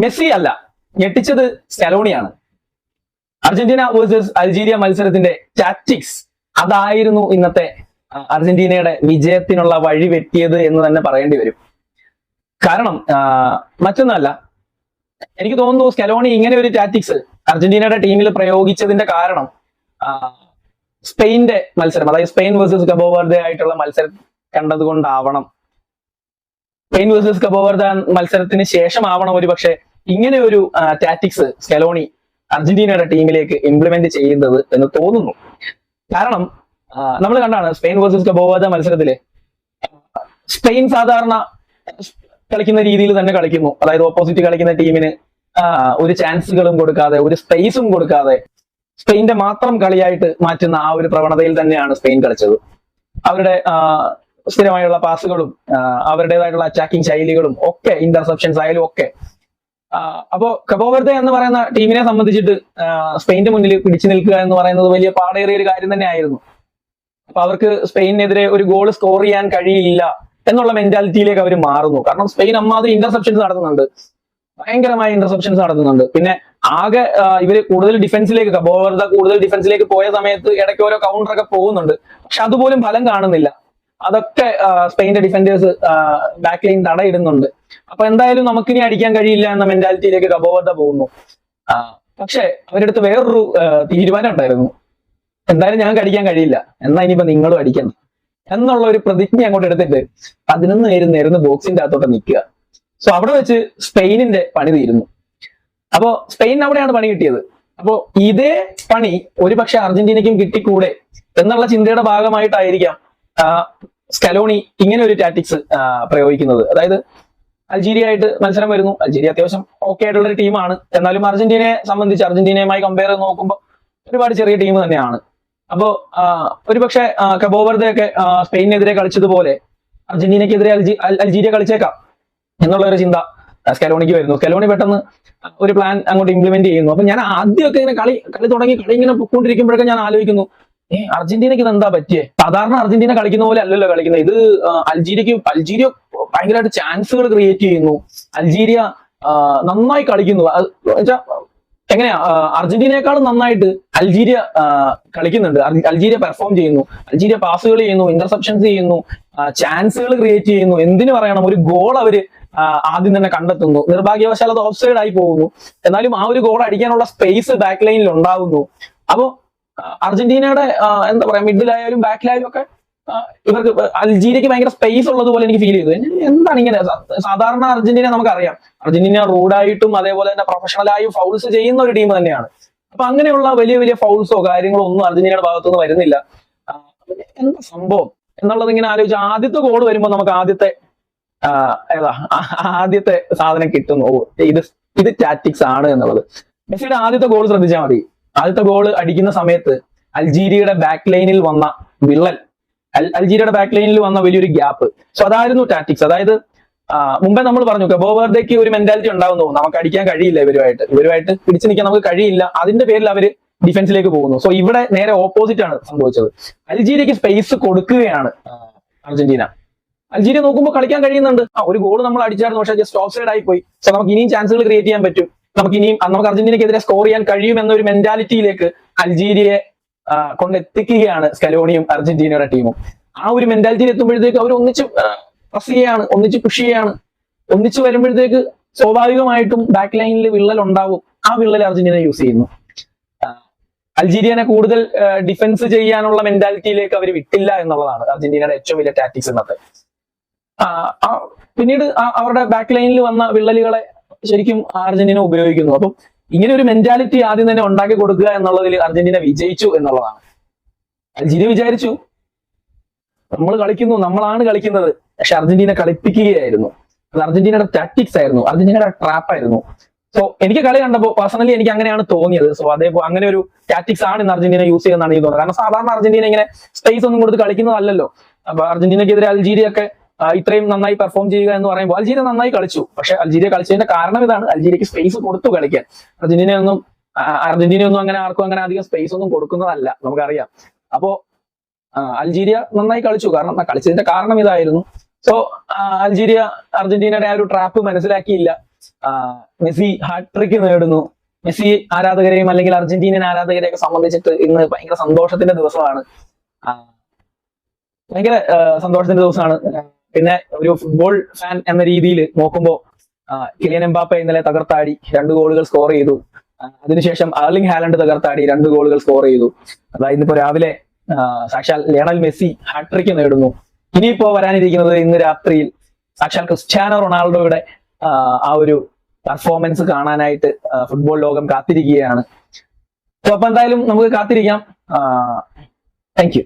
Messi അല്ല, ഞെട്ടിച്ചത് സ്കലോണിയാണ്. Argentina versus Algeria മത്സരത്തിന്റെ tactics അതായിരുന്നു ഇന്നത്തെ അർജന്റീനയുടെ വിജയത്തിനുള്ള വഴി വെട്ടിയത് എന്ന് തന്നെ പറയേണ്ടി വരും. കാരണം മറ്റൊന്നല്ല, എനിക്ക് തോന്നുന്നു സ്കലോണി ഇങ്ങനെ ഒരു ടാക്ടിക്സ് അർജന്റീനയുടെ ടീമിൽ പ്രയോഗിച്ചതിന്റെ കാരണം സ്പെയിന്റെ മത്സരം, അതായത് സ്പെയിൻ വേഴ്സസ് കബോ വെർദെ ആയിട്ടുള്ള മത്സരം കണ്ടതുകൊണ്ടാവണം. സ്പെയിൻ വേഴ്സസ് കബോ വെർദെ മത്സരത്തിന് ശേഷമാവണം ഒരു പക്ഷെ ഇങ്ങനെ ഒരു ടാക്ടിക്സ് സ്കലോണി അർജന്റീനയുടെ ടീമിലേക്ക് ഇംപ്ലിമെന്റ് ചെയ്യുന്നത് എന്ന് തോന്നുന്നു. കാരണം നമ്മൾ കണ്ടാണ് സ്പെയിൻ വേഴ്സസ് കബോ വെർദെ മത്സരത്തില് സ്പെയിൻ സാധാരണ കളിക്കുന്ന രീതിയിൽ തന്നെ കളിക്കുന്നു. അതായത് ഓപ്പോസിറ്റ് കളിക്കുന്ന ടീമിന് ഒരു ചാൻസുകളും കൊടുക്കാതെ, ഒരു സ്പേസും കൊടുക്കാതെ സ്പെയിന്റെ മാത്രം കളിയായിട്ട് മാറ്റുന്ന ആ ഒരു പ്രവണതയിൽ തന്നെയാണ് സ്പെയിൻ കളിച്ചത്. അവരുടെ സ്ഥിരമായുള്ള പാസുകളും അവരുടേതായിട്ടുള്ള അറ്റാക്കിംഗ് ശൈലികളും ഒക്കെ, ഇന്റർസെപ്ഷൻസ് ആയാലും ഒക്കെ. അപ്പോ കബോ വെർദെ എന്ന് പറയുന്ന ടീമിനെ സംബന്ധിച്ചിട്ട് സ്പെയിന്റെ മുന്നിൽ പിടിച്ചു നിൽക്കുക എന്ന് പറയുന്നത് വലിയ പാടേറിയ ഒരു കാര്യം തന്നെയായിരുന്നു. അപ്പൊ അവർക്ക് സ്പെയിനെതിരെ ഒരു ഗോൾ സ്കോർ ചെയ്യാൻ കഴിയില്ല എന്നുള്ള മെന്റാലിറ്റിയിലേക്ക് അവർ മാറുന്നു. കാരണം സ്പെയിൻ അമ്മാതിരി ഇന്റർസെപ്ഷൻസ് നടത്തുന്നുണ്ട്, ഭയങ്കരമായ ഇന്റർസെപ്ഷൻസ് നടത്തുന്നുണ്ട്. പിന്നെ ആകെ ഇവര് കൂടുതൽ ഡിഫൻസിലേക്ക്, കബോ വെർദെ കൂടുതൽ ഡിഫൻസിലേക്ക് പോയ സമയത്ത് ഇടയ്ക്ക് ഓരോ കൗണ്ടറൊക്കെ പോകുന്നുണ്ട്. പക്ഷെ അതുപോലും ഫലം കാണുന്നില്ല. അതൊക്കെ സ്പെയിന്റെ ഡിഫൻഡേഴ്സ് ബാക്ക് ലൈൻ തടയിടുന്നുണ്ട്. അപ്പൊ എന്തായാലും നമുക്കിനി അടിക്കാൻ കഴിയില്ല എന്ന മെന്റാലിറ്റിയിലേക്ക് കബോ വെർദെ പോകുന്നു. പക്ഷെ അവരുടെ അടുത്ത് വേറൊരു തീരുമാനം ഉണ്ടായിരുന്നു. എന്തായാലും ഞങ്ങൾക്ക് അടിക്കാൻ കഴിയില്ല, എന്നാ ഇനിയിപ്പോ നിങ്ങളും അടിക്കണം എന്നുള്ള ഒരു പ്രതിജ്ഞ അങ്ങോട്ട് എടുത്തിട്ട് 11 പേര് നേരുന്ന ബോക്സിന്റെ അകത്തോട്ട് നിൽക്കുക. സോ അവിടെ വെച്ച് സ്പെയിനിന്റെ പണി തീരുന്നു. അപ്പോ സ്പെയിൻ അവിടെയാണ് പണി കിട്ടിയത്. അപ്പോ ഇതേ പണി ഒരുപക്ഷെ അർജന്റീനയ്ക്കും കിട്ടിക്കൂടെ എന്നുള്ള ചിന്തയുടെ ഭാഗമായിട്ടായിരിക്കാം സ്കലോണി ഇങ്ങനെ ഒരു ടാക്ടിക്സ് പ്രയോഗിക്കുന്നത്. അതായത് അൾജീരിയ ആയിട്ട് മത്സരം വരുന്നു. അൾജീരിയ അത്യാവശ്യം ഓക്കെ ആയിട്ടുള്ള ഒരു ടീമാണ്. എന്നാലും അർജന്റീനയെ സംബന്ധിച്ച് അർജന്റീനയുമായി കമ്പയർ ചെയ്ത് നോക്കുമ്പോൾ ഒരുപാട് ചെറിയ ടീം തന്നെയാണ്. അപ്പോ ഒരുപക്ഷെ കബോ വെർദെ ഒക്കെ സ്പെയിനെതിരെ കളിച്ചതുപോലെ അർജന്റീനയ്ക്കെതിരെ അൾജീരിയ കളിച്ചേക്കാം എന്നുള്ള ഒരു ചിന്ത സ്കലോണിക്ക് വരുന്നു. സ്കലോണി പെട്ടെന്ന് ഒരു പ്ലാൻ അങ്ങോട്ട് ഇംപ്ലിമെന്റ് ചെയ്യുന്നു. അപ്പൊ ഞാൻ ആദ്യമൊക്കെ ഇങ്ങനെ കളി ഇങ്ങനെ പൊക്കോണ്ടിരിക്കുമ്പോഴൊക്കെ ഞാൻ ആലോചിക്കുന്നു, അർജന്റീനയ്ക്ക് ഇത് എന്താ പറ്റിയേ? സാധാരണ അർജന്റീന കളിക്കുന്ന പോലെ അല്ലല്ലോ കളിക്കുന്നത്. ഇത് അൾജീരിയ ഭയങ്കരമായിട്ട് ചാൻസുകൾ ക്രിയേറ്റ് ചെയ്യുന്നു. അൾജീരിയ നന്നായി കളിക്കുന്നു. എങ്ങനെയാ, അർജന്റീനയെക്കാളും നന്നായിട്ട് അൾജീരിയ കളിക്കുന്നുണ്ട്. അൾജീരിയ പെർഫോം ചെയ്യുന്നു. അൾജീരിയ പാസുകൾ ചെയ്യുന്നു, ഇന്റർസെപ്ഷൻസ് ചെയ്യുന്നു, ചാൻസുകൾ ക്രിയേറ്റ് ചെയ്യുന്നു. എന്തിനു പറയണം, ഒരു ഗോൾ അവര് ആദ്യം തന്നെ കണ്ടെത്തുന്നു. നിർഭാഗ്യവശാൽ അത് ഓഫ് സൈഡ് ആയി പോകുന്നു. എന്നാലും ആ ഒരു ഗോൾ അടിക്കാനുള്ള സ്പേസ് ബാക്ക് ലൈനിൽ ഉണ്ടാവുന്നു. അപ്പോ അർജന്റീനയുടെ എന്താ പറയാ, മിഡിലായാലും ബാക്കിലായാലും ഒക്കെ ഇവർക്ക് അൾജീരിയക്ക് ഭയങ്കര സ്പേസ് ഉള്ളതുപോലെ എനിക്ക് ഫീൽ ചെയ്തു. എന്താണ് ഇങ്ങനെ? സാധാരണ അർജന്റീന നമുക്കറിയാം, അർജന്റീന റൂഡായിട്ടും അതേപോലെ തന്നെ പ്രൊഫഷണലായും ഫൗൾസ് ചെയ്യുന്ന ഒരു ടീം തന്നെയാണ്. അപ്പൊ അങ്ങനെയുള്ള വലിയ വലിയ ഫൗൾസോ കാര്യങ്ങളോ ഒന്നും അർജന്റീനയുടെ ഭാഗത്തുനിന്ന് വരുന്നില്ല. എന്താ സംഭവം എന്നുള്ളത് ഇങ്ങനെ ആലോചിച്ച് ആദ്യത്തെ ഗോൾ വരുമ്പോൾ നമുക്ക് ആദ്യത്തെ സാധനം കിട്ടുന്നു. ഇത് ടാക്ടിക്സ് ആണ് എന്നുള്ളത്. മെസ്സിയുടെ ആദ്യത്തെ ഗോൾ ശ്രദ്ധിച്ചാൽ മതി. ആദ്യത്തെ ഗോൾ അടിക്കുന്ന സമയത്ത് അൾജീരിയയുടെ ബാക്ക് ലൈനിൽ വന്ന വിള്ളൽ, അൾജീരിയയുടെ ബാക്ക് ലൈനിൽ വന്ന വലിയൊരു ഗ്യാപ്പ്. സോ അതായിരുന്നു ടാക്ടിക്സ്. അതായത് മുമ്പേ നമ്മൾ പറഞ്ഞു കബോ വെർദെക്ക് ഒരു മെന്റാലിറ്റി ഉണ്ടാവുന്നു, നമുക്ക് അടിക്കാൻ കഴിയില്ല, ഇവരുമായിട്ട് പിടിച്ചു നിൽക്കാൻ നമുക്ക് കഴിയില്ല. അതിന്റെ പേരിൽ അവര് ഡിഫൻസിലേക്ക് പോകുന്നു. സോ ഇവിടെ നേരെ ഓപ്പോസിറ്റ് ആണ് സംഭവിച്ചത്. അൾജീരിയക്ക് സ്പേസ് കൊടുക്കുകയാണ് അർജന്റീന. അൾജീരിയ നോക്കുമ്പോൾ കളിക്കാൻ കഴിയുന്നുണ്ട്. ഒരു ഗോൾ നമ്മൾ അടിച്ചായിരുന്നു, പക്ഷേ ജസ്റ്റ് ഓഫ് സൈഡ് ആയി പോയി. സോ നമുക്ക് ഇനിയും ചാൻസുകൾ ക്രിയേറ്റ് ചെയ്യാൻ പറ്റും, നമുക്ക് അർജന്റീനയ്ക്കെതിരെ സ്കോർ ചെയ്യാൻ കഴിയും എന്നൊരു മെന്റാലിറ്റിയിലേക്ക് അൾജീരിയയെ കൊണ്ടെത്തിക്കുകയാണ് സ്കലോണിയും അർജന്റീനയുടെ ടീമും. ആ ഒരു മെന്റാലിറ്റിയിൽ എത്തുമ്പോഴത്തേക്ക് അവർ ഒന്നിച്ച് പ്രസ് ചെയ്യാണ്, ഒന്നിച്ച് പുഷ് ചെയ്യാണ്. ഒന്നിച്ച് വരുമ്പോഴത്തേക്ക് സ്വാഭാവികമായിട്ടും ബാക്ക് ലൈനിൽ വിള്ളൽ ഉണ്ടാവും. ആ വിള്ളൽ അർജന്റീന യൂസ് ചെയ്യുന്നു. അൾജീരിയനെ കൂടുതൽ ഡിഫൻസ് ചെയ്യാനുള്ള മെന്റാലിറ്റിയിലേക്ക് അവർ വിട്ടില്ല എന്നുള്ളതാണ് അർജന്റീനയുടെ ഏറ്റവും വലിയ ടാക്ടിക്സ് ഇന്നത്തെ. പിന്നീട് അവരുടെ ബാക്ക് ലൈനിൽ വന്ന വിള്ളലുകളെ ശരിക്കും അർജന്റീന ഉപയോഗിക്കുന്നു. അപ്പം ഇങ്ങനെ ഒരു മെന്റാലിറ്റി ആദ്യം തന്നെ ഉണ്ടാക്കി കൊടുക്കുക എന്നുള്ളതിൽ അർജന്റീന വിജയിച്ചു എന്നുള്ളതാണ്. അൾജീരിയ വിചാരിച്ചു നമ്മൾ കളിക്കുന്നു, നമ്മളാണ് കളിക്കുന്നത്. പക്ഷെ അർജന്റീന കളിപ്പിക്കുകയായിരുന്നു. അത് അർജന്റീനയുടെ ടാക്ടിക്സ് ആയിരുന്നു, അർജന്റീനയുടെ ട്രാപ്പ് ആയിരുന്നു. സോ എനിക്ക് കളി കണ്ടപ്പോൾ പേഴ്സണലി എനിക്ക് അങ്ങനെയാണ് തോന്നിയത്. സോ അതേപോലെ അങ്ങനെ ഒരു ടാക്ടിക്സ് ആണ് ഇന്ന് അർജന്റീന യൂസ് ചെയ്യുന്നതാണ് എനിക്ക് തോന്നുന്നത്. കാരണം സാധാരണ അർജന്റീന ഇങ്ങനെ സ്പേസ് ഒന്നും കൊടുത്ത് കളിക്കുന്നതല്ലല്ലോ. അപ്പൊ അർജന്റീനയ്ക്കെതിരെ അൾജീരിയ ഒക്കെ ഇത്രയും നന്നായി പെർഫോം ചെയ്യുക എന്ന് പറയുമ്പോൾ അൾജീരിയ നന്നായി കളിച്ചു. പക്ഷെ അൾജീരിയ കളിച്ചതിന്റെ കാരണം ഇതാണ്, അൾജീരിയക്ക് സ്പേസ് കൊടുത്തു കളിക്കാൻ. അർജന്റീന ഒന്നും അങ്ങനെ ആർക്കും അങ്ങനെ അധികം സ്പേസ് ഒന്നും കൊടുക്കുന്നതല്ല, നമുക്കറിയാം. അപ്പോ അൾജീരിയ നന്നായി കളിച്ചു, കാരണം കളിച്ചതിന്റെ കാരണം ഇതായിരുന്നു. സോ അർജന്റീനയുടെ ആ ഒരു ട്രാപ്പ് മനസ്സിലാക്കിയില്ല. മെസ്സി ഹാട്രിക്ക് നേടുന്നു. മെസ്സി ആരാധകരെയും അല്ലെങ്കിൽ അർജന്റീനിയൻ ആരാധകരെയൊക്കെ സംബന്ധിച്ചിട്ട് ഇന്ന് ഭയങ്കര സന്തോഷത്തിന്റെ ദിവസമാണ്. ഭയങ്കര സന്തോഷത്തിന്റെ ദിവസമാണ്. പിന്നെ ഒരു ഫുട്ബോൾ ഫാൻ എന്ന രീതിയിൽ നോക്കുമ്പോൾ കിലിയൻ എംബാപ്പെ ഇന്നലെ തകർത്താടി 2 ഗോളുകൾ സ്കോർ ചെയ്തു. അതിനുശേഷം അർലിംഗ് ഹാലൻഡ് തകർത്താടി 2 ഗോളുകൾ സ്കോർ ചെയ്തു. അതായത് ഇന്നിപ്പോ രാവിലെ സാക്ഷാൽ ലയണൽ മെസ്സി ഹാട്രിക്ക് നേടുന്നു. ഇനിയിപ്പോ വരാനിരിക്കുന്നത് ഇന്ന് രാത്രിയിൽ സാക്ഷാൽ ക്രിസ്ത്യാനോ റൊണാൾഡോയുടെ ആ ഒരു പെർഫോമൻസ് കാണാനായിട്ട് ഫുട്ബോൾ ലോകം കാത്തിരിക്കുകയാണ്. അപ്പൊ എന്തായാലും നമുക്ക് കാത്തിരിക്കാം. Thank you.